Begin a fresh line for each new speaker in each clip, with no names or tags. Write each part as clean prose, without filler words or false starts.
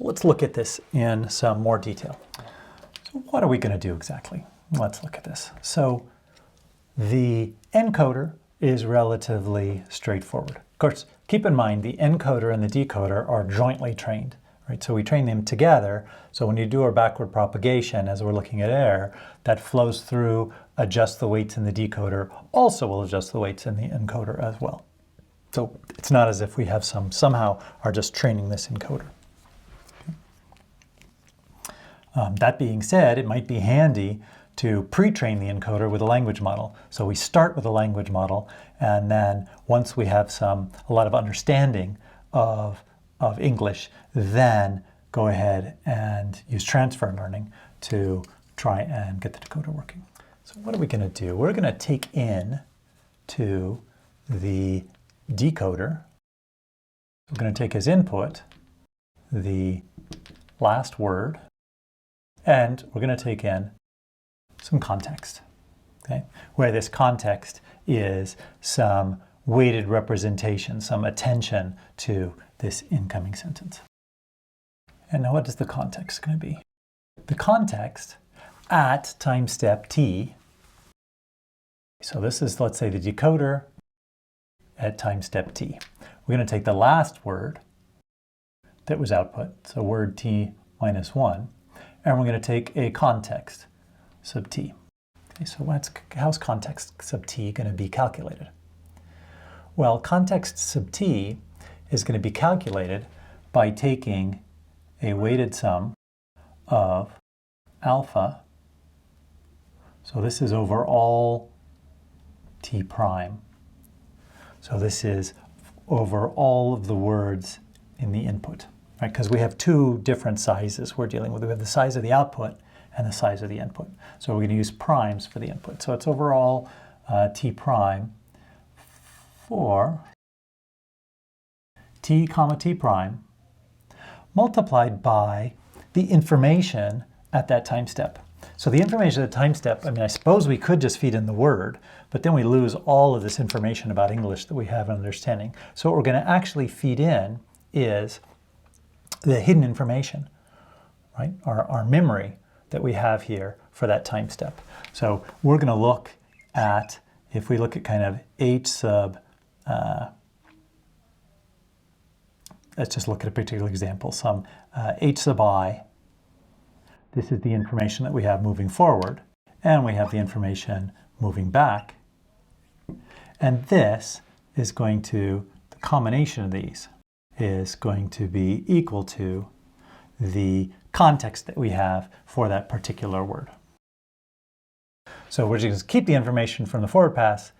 So let's look at this in some more detail. So what are we going to do exactly? Let's look at this. So the encoder is relatively straightforward. Of course, keep in mind the encoder and the decoder are jointly trained, right? So we train them together. So when you do our backward propagation, as we're looking at air, that flows through, adjusts the weights in the decoder, also will adjust the weights in the encoder as well. So it's not as if we have somehow are just training this encoder. That being said, it might be handy to pre-train the encoder with a language model. So we start with a language model, and then once we have a lot of understanding of English, then go ahead and use transfer learning to try and get the decoder working. So what are we going to do? We're going to take in to the decoder. We're going to take as input the last word, and we're going to take in some context, okay? Where this context is some weighted representation, some attention to this incoming sentence. And now what is the context going to be? The context at time step t, so this is, let's say, the decoder at time step t. We're going to take the last word that was output, so word t minus 1, and we're going to take a context sub t. Okay, so how's context sub t going to be calculated? Well, context sub t is going to be calculated by taking a weighted sum of alpha. So this is over all t prime. So this is over all of the words in the input, right? Because we have two different sizes we're dealing with. We have the size of the output and the size of the input. So we're going to use primes for the input. So it's overall t prime for t comma t prime multiplied by the information at that time step. So the information at the time step, I mean, I suppose we could just feed in the word, but then we lose all of this information about English that we have an understanding. So what we're going to actually feed in is the hidden information, right? Our memory that we have here for that time step. So we're going to look at, if we look at kind of h sub, let's just look at a particular example, some h sub I. This is the information that we have moving forward, and we have the information moving back. And this is going to, the combination of these is going to be equal to the context that we have for that particular word. So we're just keep the information from the forward pass,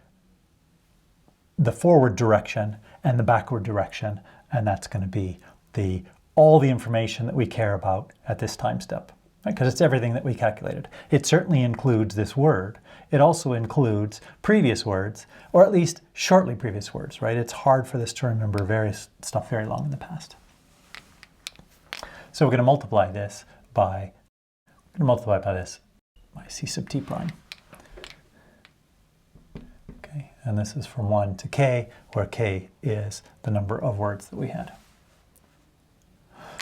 the forward direction, and the backward direction, and that's going to be all the information that we care about at this time step, right? Because it's everything that we calculated. It certainly includes this word. It also includes previous words, or at least shortly previous words, right? It's hard for this to remember various stuff very long in the past. So we're going to multiply this by c sub t prime. Okay, and this is from 1 to k, where k is the number of words that we had.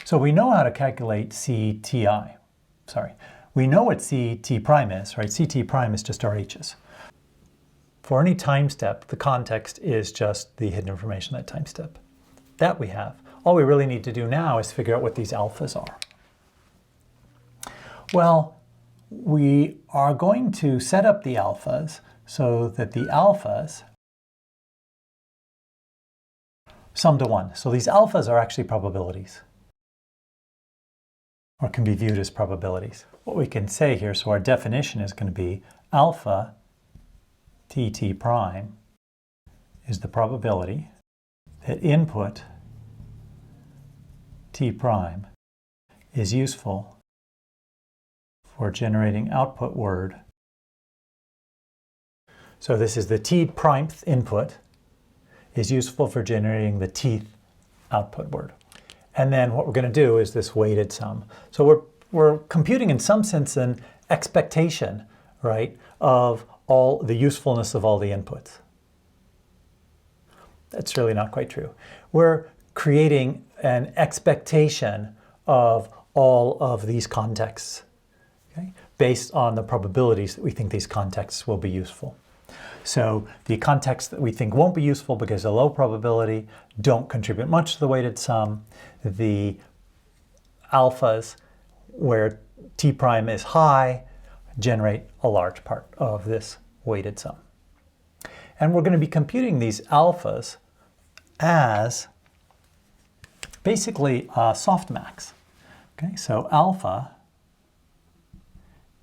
So we know how to calculate CTI. We know what CT prime is, right? CT prime is just our h's. For any time step, the context is just the hidden information, that time step. That we have. All we really need to do now is figure out what these alphas are. Well, we are going to set up the alphas so that the alphas sum to 1. So these alphas are actually probabilities, or can be viewed as probabilities. What we can say here, so our definition is going to be alpha tt prime is the probability that input t prime is useful for generating output word. So this is the t primeth input is useful for generating the tth output word. And then what we're going to do is this weighted sum. So we're computing in some sense an expectation, right, of all the usefulness of all the inputs. That's really not quite true. We're creating an expectation of all of these contexts, okay, based on the probabilities that we think these contexts will be useful. So the contexts that we think won't be useful because of low probability don't contribute much to the weighted sum. The alphas where t prime is high generate a large part of this weighted sum. And we're going to be computing these alphas as basically softmax. Okay, so alpha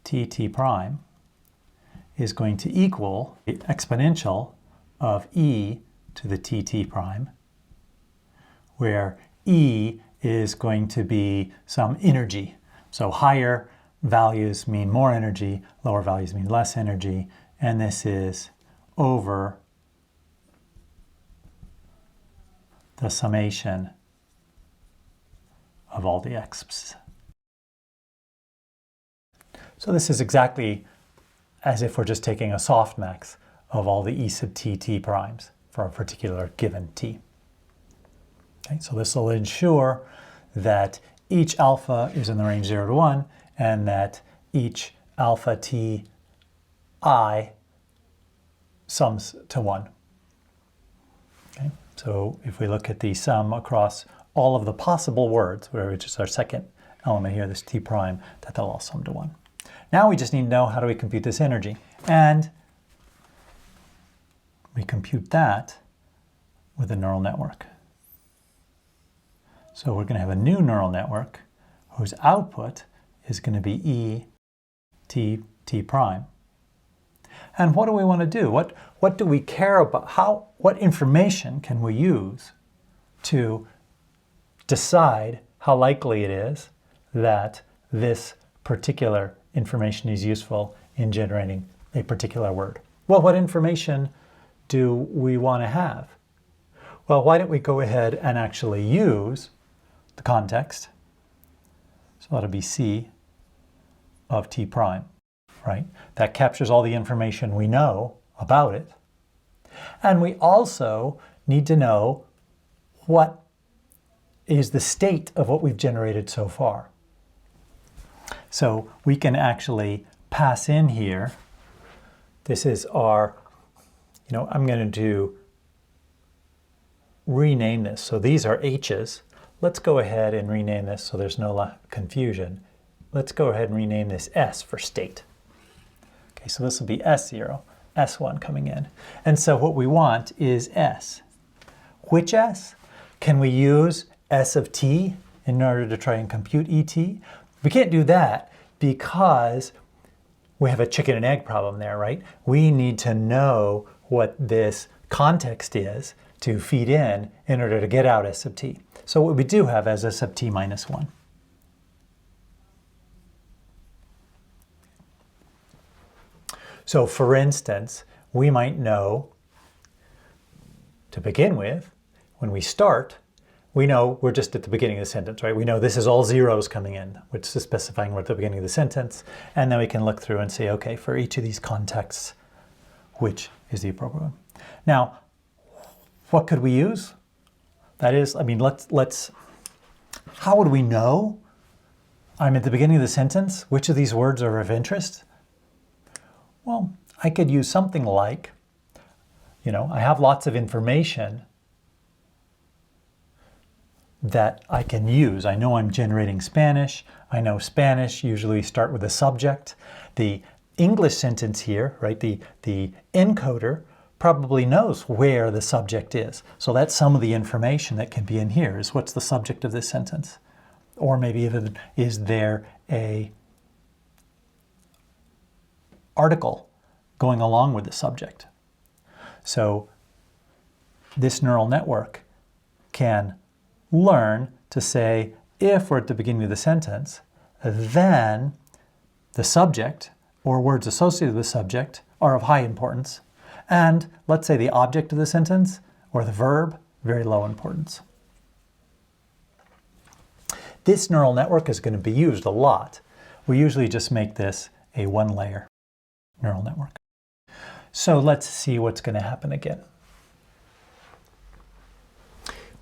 t prime is going to equal the exponential of e to the t prime, where e is going to be some energy. So higher values mean more energy, lower values mean less energy, and this is over the summation of all the exps. So this is exactly as if we're just taking a softmax of all the e sub t primes for a particular given t. Okay, so this will ensure that each alpha is in the range 0 to 1 and that each alpha t I sums to 1. Okay, so if we look at the sum across all of the possible words, which is our second element here, this t prime, that they'll all sum to 1. Now we just need to know how do we compute this energy. And we compute that with a neural network. So we're going to have a new neural network whose output is going to be e t prime. And what do we want to do? What do we care about? What information can we use to decide how likely it is that this particular information is useful in generating a particular word? Well, what information do we want to have? Well, why don't we go ahead and actually use the context? So that'll be C of t prime, right? That captures all the information we know about it. And we also need to know what is the state of what we've generated so far. So we can actually pass in here, this is our, I'm going to rename this. So these are H's. Let's go ahead and rename this so there's no confusion. Let's go ahead and rename this S for state. Okay, so this will be S0, S1 coming in. And so what we want is S. Which S? Can we use S of t in order to try and compute ET? We can't do that because we have a chicken and egg problem there, right? We need to know what this context is to feed in order to get out S sub t. So what we do have is S sub t minus 1. So for instance, we might know, to begin with, when we start, we know we're just at the beginning of the sentence, right? We know this is all zeros coming in, which is specifying we're at the beginning of the sentence. And then we can look through and say, okay, for each of these contexts, which is the appropriate one? Now, what could we use? That is, how would we know I'm at the beginning of the sentence? Which of these words are of interest? Well, I could use something like, I have lots of information that I can use. I know I'm generating Spanish. I know Spanish usually start with a subject. The English sentence here, right, the encoder probably knows where the subject is. So that's some of the information that can be in here, is what's the subject of this sentence? Or maybe even, is there a article going along with the subject? So this neural network can learn to say, if we're at the beginning of the sentence, then the subject or words associated with the subject are of high importance. And let's say the object of the sentence or the verb, very low importance. This neural network is going to be used a lot. We usually just make this a one-layer neural network. So let's see what's going to happen again.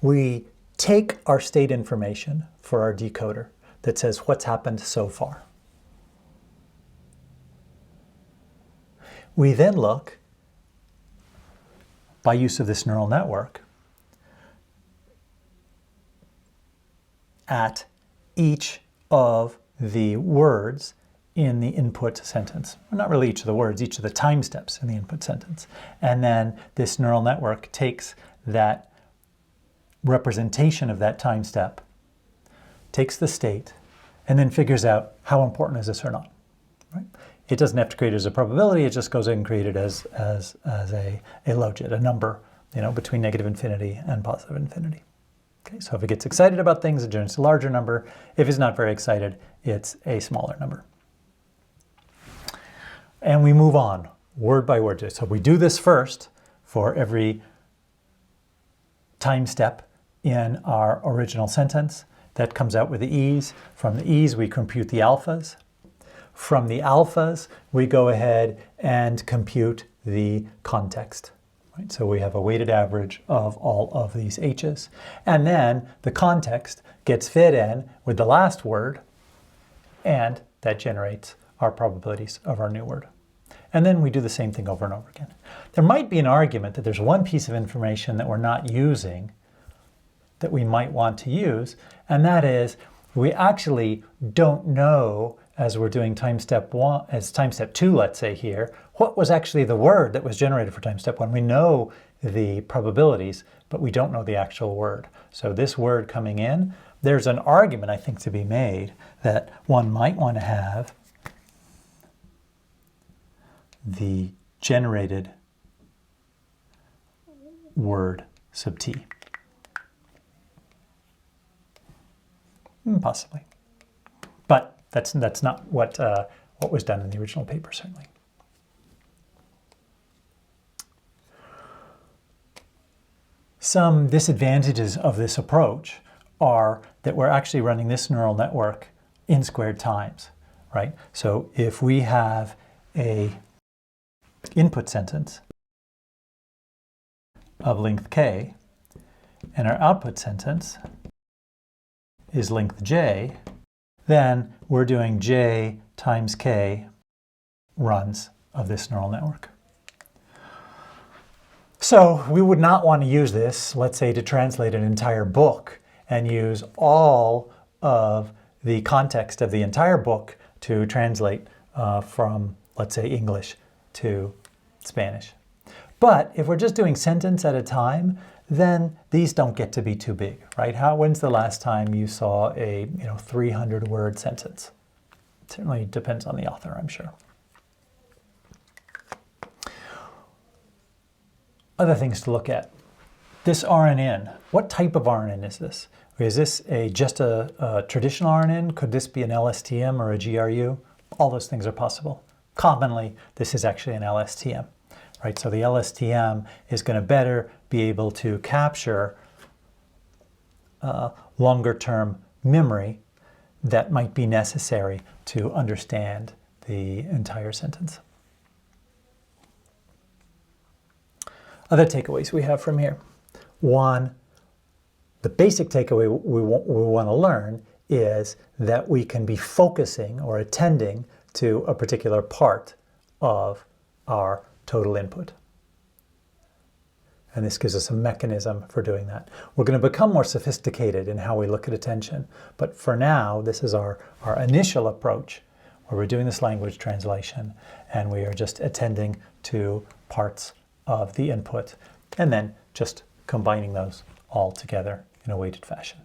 We take our state information for our decoder that says what's happened so far. We then look, by use of this neural network, at each of the words in the input sentence. Well, not really each of the words, each of the time steps in the input sentence. And then this neural network takes that representation of that time step, takes the state, and then figures out how important is this or not. Right? It doesn't have to create it as a probability, it just goes in and create it as a logit, a number, between negative infinity and positive infinity. Okay, so if it gets excited about things, it generates a larger number. If it's not very excited, it's a smaller number. And we move on, word by word. So we do this first for every time step in our original sentence. That comes out with the e's. From the e's, we compute the alphas. From the alphas, we go ahead and compute the context. Right? So we have a weighted average of all of these h's. And then the context gets fed in with the last word, and that generates our probabilities of our new word. And then we do the same thing over and over again. There might be an argument that there's one piece of information that we're not using that we might want to use, and that is we actually don't know, as we're doing time step 2, let's say here, what was actually the word that was generated for time step 1. We know the probabilities, but we don't know the actual word. So this word coming in, there's an argument, I think, to be made that one might want to have the generated word sub t. Possibly. But that's not what was done in the original paper, certainly. Some disadvantages of this approach are that we're actually running this neural network in squared times, right? So if we have a input sentence of length k, and our output sentence is length j, then we're doing j times k runs of this neural network. So we would not want to use this, let's say, to translate an entire book and use all of the context of the entire book to translate from, let's say, English to Spanish. But if we're just doing sentence at a time, then these don't get to be too big, right? When's the last time you saw a 300-word sentence? It certainly depends on the author, I'm sure. Other things to look at. This RNN, what type of RNN is this? Is this just a traditional RNN? Could this be an LSTM or a GRU? All those things are possible. Commonly, this is actually an LSTM, right? So the LSTM is going to better be able to capture longer-term memory that might be necessary to understand the entire sentence. Other takeaways we have from here. One, the basic takeaway we want to learn is that we can be focusing or attending to a particular part of our total input. And this gives us a mechanism for doing that. We're going to become more sophisticated in how we look at attention, but for now, this is our initial approach, where we're doing this language translation, and we are just attending to parts of the input, and then just combining those all together in a weighted fashion.